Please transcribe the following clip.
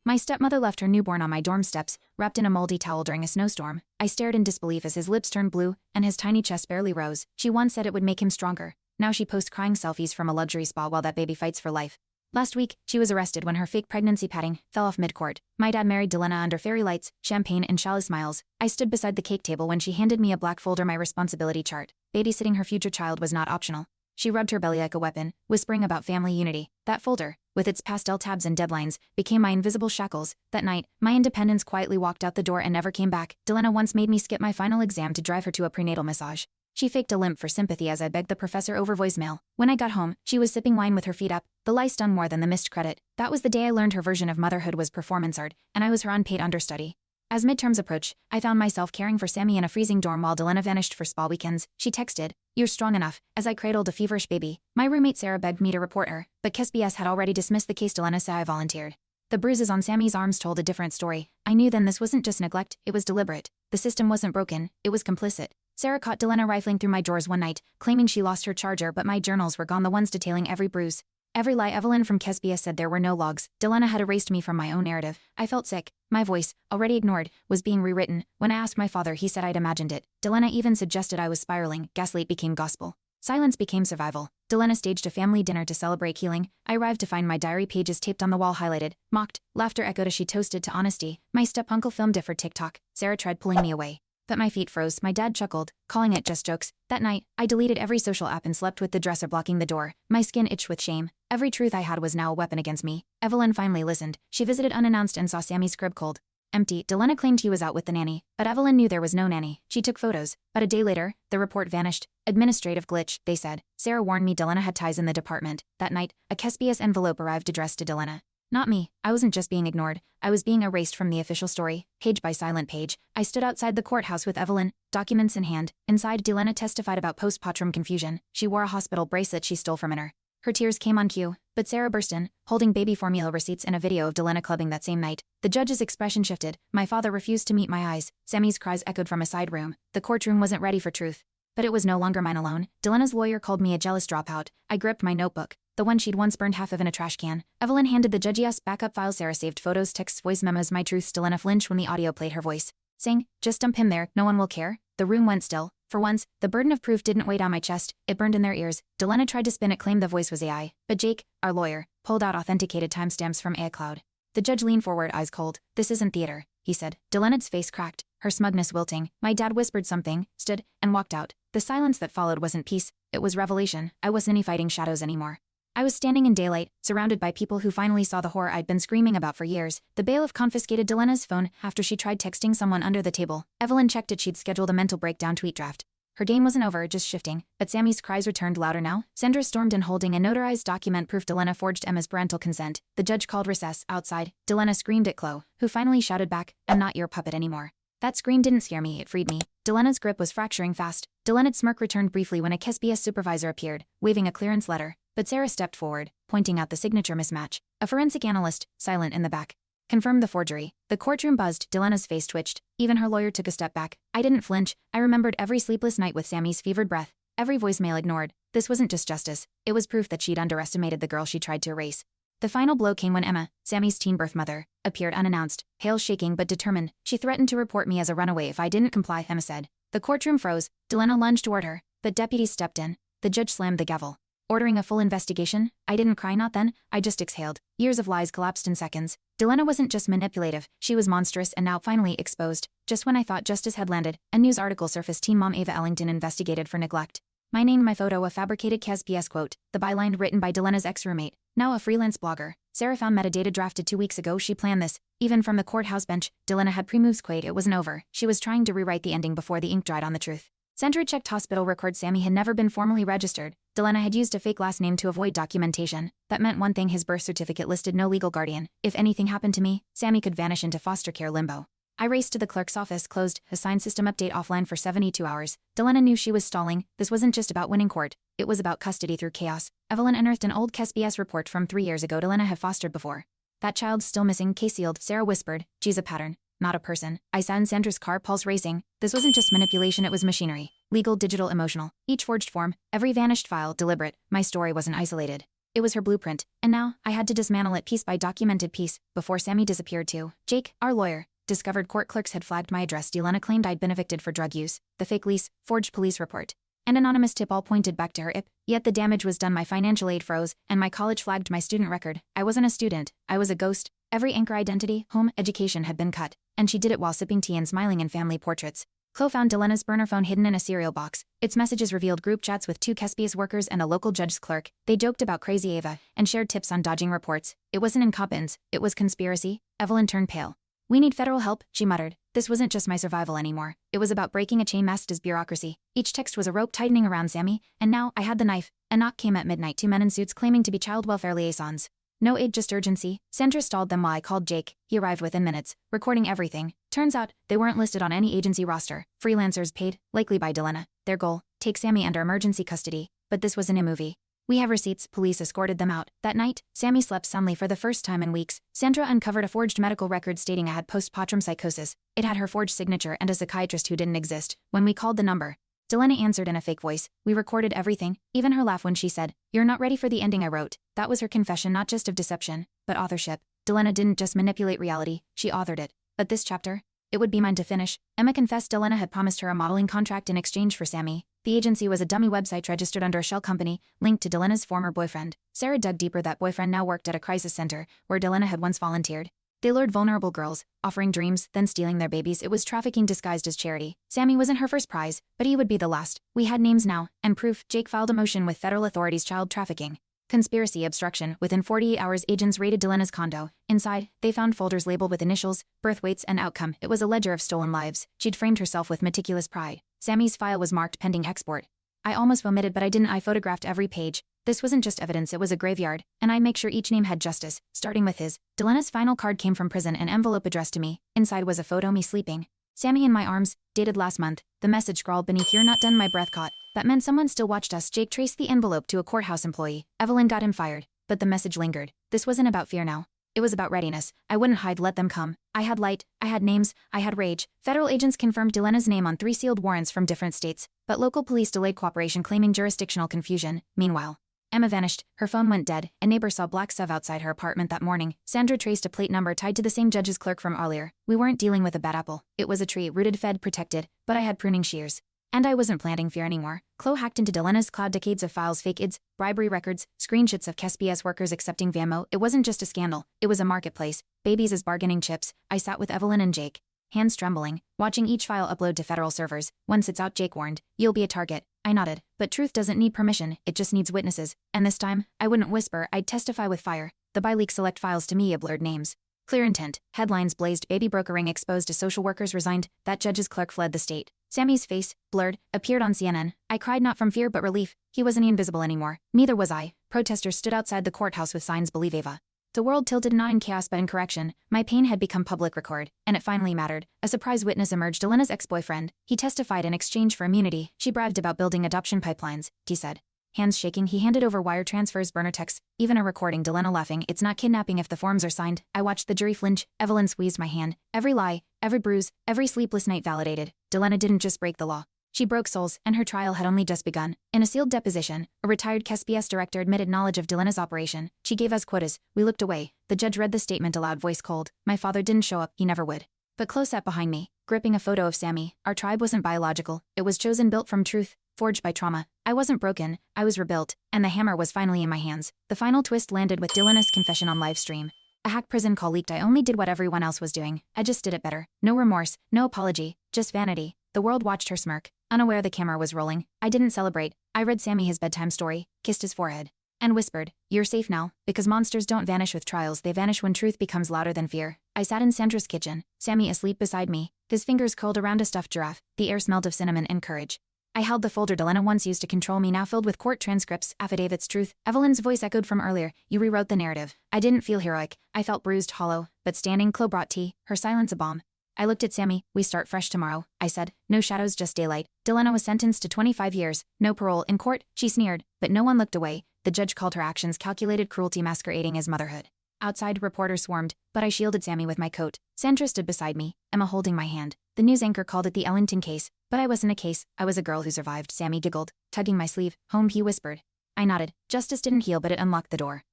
My stepmother left her newborn on my dorm steps, wrapped in a moldy towel during a snowstorm. I stared in disbelief as his lips turned blue and his tiny chest barely rose. She once said it would make him stronger. Now she posts crying selfies from a luxury spa while that baby fights for life. Last week, she was arrested when her fake pregnancy padding fell off mid-court. My dad married Delena under fairy lights, champagne, and shallow smiles. I stood beside the cake table when she handed me a black folder, my responsibility chart. Babysitting her future child was not optional. She rubbed her belly like a weapon, whispering about family unity. That folder, with its pastel tabs and deadlines, became my invisible shackles. That night, my independence quietly walked out the door and never came back. Delena once made me skip my final exam to drive her to a prenatal massage. She faked a limp for sympathy as I begged the professor over voicemail. When I got home, she was sipping wine with her feet up. The lie stung more than the missed credit. That was the day I learned her version of motherhood was performance art, and I was her unpaid understudy. As midterms approached, I found myself caring for Sammy in a freezing dorm while Delena vanished for spa weekends. She texted, "You're strong enough," as I cradled a feverish baby. My roommate Sarah begged me to report her, but KSBS had already dismissed the case. Delena said I volunteered. The bruises on Sammy's arms told a different story. I knew then this wasn't just neglect, it was deliberate. The system wasn't broken, it was complicit. Sarah caught Delena rifling through my drawers one night, claiming she lost her charger, but my journals were gone, the ones detailing every bruise. Every lie. Evelyn from KSBS said there were no logs. Delena had erased me from my own narrative. I felt sick. My voice, already ignored, was being rewritten. When I asked my father, he said I'd imagined it. Delena even suggested I was spiraling. Gaslight became gospel. Silence became survival. Delena staged a family dinner to celebrate healing. I arrived to find my diary pages taped on the wall, highlighted, mocked. Laughter echoed as she toasted to honesty. My step-uncle filmed it for TikTok. Sarah tried pulling me away, but my feet froze. My dad chuckled, calling it just jokes. That night, I deleted every social app and slept with the dresser blocking the door. My skin itched with shame. Every truth I had was now a weapon against me. Evelyn finally listened. She visited unannounced and saw Sammy's crib cold, empty. Delena claimed he was out with the nanny, but Evelyn knew there was no nanny. She took photos, but a day later, the report vanished. Administrative glitch, they said. Sarah warned me Delena had ties in the department. That night, a KSBS envelope arrived addressed to Delena. Not me. I wasn't just being ignored. I was being erased from the official story, page by silent page. I stood outside the courthouse with Evelyn, documents in hand. Inside, Delena testified about postpartum confusion. She wore a hospital bracelet she stole from her. Her tears came on cue, but Sarah burst in, holding baby formula receipts and a video of Delena clubbing that same night. The judge's expression shifted. My father refused to meet my eyes. Sammy's cries echoed from a side room. The courtroom wasn't ready for truth. But it was no longer mine alone. Delena's lawyer called me a jealous dropout. I gripped my notebook, the one she'd once burned half of in a trash can. Evelyn handed the judge us backup files. Sarah saved photos, texts, voice memos, my truths. Delena flinched when the audio played, her voice saying, "Just dump him there, no one will care." The room went still. For once, the burden of proof didn't weigh down my chest, it burned in their ears. Delena tried to spin it, claimed the voice was AI, but Jake, our lawyer, pulled out authenticated timestamps from AI Cloud. The judge leaned forward, eyes cold. "This isn't theater," he said. Delena's face cracked, her smugness wilting. My dad whispered something, stood, and walked out. The silence that followed wasn't peace, it was revelation. I wasn't fighting shadows anymore. I was standing in daylight, surrounded by people who finally saw the horror I'd been screaming about for years. The bailiff confiscated Delena's phone after she tried texting someone under the table. Evelyn checked it. She'd scheduled a mental breakdown tweet draft. Her game wasn't over, just shifting. But Sammy's cries returned louder now. Sandra stormed in holding a notarized document proof Delena forged Emma's parental consent. The judge called recess. Outside, Delena screamed at Chloe, who finally shouted back, "I'm not your puppet anymore." That scream didn't scare me, it freed me. Delena's grip was fracturing fast. Delena's smirk returned briefly when a KSBS supervisor appeared, waving a clearance letter. But Sarah stepped forward, pointing out the signature mismatch. A forensic analyst, silent in the back, confirmed the forgery. The courtroom buzzed. Delena's face twitched. Even her lawyer took a step back. I didn't flinch. I remembered every sleepless night with Sammy's fevered breath, every voicemail ignored. This wasn't just justice. It was proof that she'd underestimated the girl she tried to erase. The final blow came when Emma, Sammy's teen birth mother, appeared unannounced, pale, shaking but determined. She threatened to report me as a runaway if I didn't comply, Emma said. The courtroom froze. Delena lunged toward her, but deputies stepped in. The judge slammed the gavel, ordering a full investigation. I didn't cry, not then, I just exhaled. Years of lies collapsed in seconds. Delena wasn't just manipulative, she was monstrous and now finally exposed. Just when I thought justice had landed, a news article surfaced. Teen mom Ava Ellington investigated for neglect. My name, my photo, a fabricated KSBS quote. The byline written by Delena's ex-roommate, now a freelance blogger. Sarah found metadata drafted 2 weeks ago. She planned this. Even from the courthouse bench, Delena had pre-moves. Quaid, it wasn't over. She was trying to rewrite the ending before the ink dried on the truth. Sandra checked hospital records. Sammy had never been formally registered. Delena had used a fake last name to avoid documentation. That meant one thing: his birth certificate listed no legal guardian. If anything happened to me, Sammy could vanish into foster care limbo. I raced to the clerk's office, closed, assigned system update offline for 72 hours. Delena knew she was stalling. This wasn't just about winning court. It was about custody through chaos. Evelyn unearthed an old KSBS report from 3 years ago Delena had fostered before. That child's still missing, case sealed. Sarah whispered, "She's a pattern, not a person." I sat in Sandra's car, pulse racing. This wasn't just manipulation, it was machinery. Legal, digital, emotional. Each forged form, every vanished file, deliberate. My story wasn't isolated. It was her blueprint, and now I had to dismantle it piece by documented piece before Sammy disappeared too. Jake, our lawyer, discovered court clerks had flagged my address. Delena claimed I'd been evicted for drug use, the fake lease, forged police report, and anonymous tip all pointed back to her IP. Yet the damage was done. My financial aid froze, and my college flagged my student record. I wasn't a student, I was a ghost. Every anchor identity, home, education had been cut, and she did it while sipping tea and smiling in family portraits. Chloe found Delena's burner phone hidden in a cereal box. Its messages revealed group chats with 2 Kespius workers and a local judge's clerk. They joked about Crazy Ava and shared tips on dodging reports. It wasn't incompetence, it was conspiracy. Evelyn turned pale. "We need federal help," she muttered. This wasn't just my survival anymore. It was about breaking a chain masked as bureaucracy. Each text was a rope tightening around Sammy, and now I had the knife. A knock came at midnight. 2 men in suits claiming to be child welfare liaisons. No aid, just urgency. Sandra stalled them while I called Jake. He arrived within minutes, recording everything. Turns out, they weren't listed on any agency roster. Freelancers paid, likely by Delena. Their goal, take Sammy under emergency custody. But this wasn't a movie. "We have receipts." Police escorted them out. That night, Sammy slept soundly for the first time in weeks. Sandra uncovered a forged medical record stating I had postpartum psychosis. It had her forged signature and a psychiatrist who didn't exist. When we called the number, Delena answered in a fake voice. We recorded everything, even her laugh when she said, "You're not ready for the ending I wrote." That was her confession, not just of deception, but authorship. Delena didn't just manipulate reality, she authored it. But this chapter, it would be mine to finish. Emma confessed Delena had promised her a modeling contract in exchange for Sammy. The agency was a dummy website registered under a shell company, linked to Delena's former boyfriend. Sarah dug deeper. That boyfriend now worked at a crisis center, where Delena had once volunteered. They lured vulnerable girls, offering dreams, then stealing their babies. It was trafficking disguised as charity. Sammy wasn't her first prize, but he would be the last. We had names now, and proof. Jake filed a motion with federal authorities. Child trafficking. Conspiracy obstruction. Within 48 hours, agents raided Delena's condo. Inside, they found folders labeled with initials, birth weights, and outcome. It was a ledger of stolen lives. She'd framed herself with meticulous pride. Sammy's file was marked pending export. I almost vomited, but I didn't. I photographed every page. This wasn't just evidence, it was a graveyard, and I'd make sure each name had justice, starting with his. Delena's final card came from prison, an envelope addressed to me. Inside was a photo me sleeping. Sammy in my arms, dated last month. The message scrawled beneath, "You're not done." My breath caught. That meant someone still watched us. Jake traced the envelope to a courthouse employee. Evelyn got him fired. But the message lingered. This wasn't about fear now. It was about readiness. I wouldn't hide, let them come. I had light, I had names, I had rage. Federal agents confirmed Delena's name on 3 sealed warrants from different states, but local police delayed cooperation, claiming jurisdictional confusion. Meanwhile, Emma vanished. Her phone went dead. A neighbor saw black stuff outside her apartment that morning. Sandra traced a plate number tied to the same judge's clerk from earlier. We weren't dealing with a bad apple. It was a tree, rooted, fed, protected, but I had pruning shears. And I wasn't planting fear anymore. Chloe hacked into Delena's cloud, decades of files, fake ids, bribery records, screenshots of Kespius workers accepting Venmo. It wasn't just a scandal, it was a marketplace. Babies as bargaining chips. I sat with Evelyn and Jake, hands trembling, watching each file upload to federal servers. "Once it's out," Jake warned, "you'll be a target." I nodded. But truth doesn't need permission, it just needs witnesses. And this time, I wouldn't whisper, I'd testify with fire. The by-leak select files to me blurred names. Clear intent. Headlines blazed. Baby broker ring exposed to social workers resigned. That judge's clerk fled the state. Sammy's face, blurred, appeared on CNN. I cried, not from fear but relief. He wasn't invisible anymore. Neither was I. Protesters stood outside the courthouse with signs, "Believe Ava." The world tilted, not in chaos but in correction. My pain had become public record, and it finally mattered. A surprise witness emerged, Delena's ex-boyfriend. He testified in exchange for immunity. She bragged about building adoption pipelines, he said. Hands shaking, he handed over wire transfers, burner texts, even a recording. Delena laughing. "It's not kidnapping if the forms are signed." I watched the jury flinch. Evelyn squeezed my hand. Every lie, every bruise, every sleepless night validated. Delena didn't just break the law. She broke souls, and her trial had only just begun. In a sealed deposition, a retired Kespius director admitted knowledge of Delena's operation. She gave us quotas. We looked away. The judge read the statement aloud, voice cold. "My father didn't show up, he never would." But Chloe sat behind me, gripping a photo of Sammy. Our tribe wasn't biological. It was chosen, built from truth, forged by trauma. I wasn't broken, I was rebuilt, and the hammer was finally in my hands. The final twist landed with Delena's confession on live stream. A hack prison call leaked. I only did what everyone else was doing. I just did it better. No remorse, no apology, just vanity. The world watched her smirk, unaware the camera was rolling. I didn't celebrate. I read Sammy his bedtime story, kissed his forehead, and whispered, "You're safe now, because monsters don't vanish with trials, they vanish when truth becomes louder than fear." I sat in Sandra's kitchen, Sammy asleep beside me, his fingers curled around a stuffed giraffe. The air smelled of cinnamon and courage. I held the folder Delena once used to control me, now filled with court transcripts, affidavits, truth. Evelyn's voice echoed from earlier. "You rewrote the narrative." I didn't feel heroic. I felt bruised, hollow, but standing. Chloe brought tea, her silence a balm. I looked at Sammy. "We start fresh tomorrow," I said. "No shadows, just daylight." Delena was sentenced to 25 years, no parole. In court, she sneered, but no one looked away. The judge called her actions calculated cruelty masquerading as motherhood. Outside, reporters swarmed, but I shielded Sammy with my coat. Sandra stood beside me, Emma holding my hand. The news anchor called it the Ellington case, but I wasn't a case, I was a girl who survived. Sammy giggled, tugging my sleeve. "Home," he whispered. I nodded. Justice didn't heal, but it unlocked the door.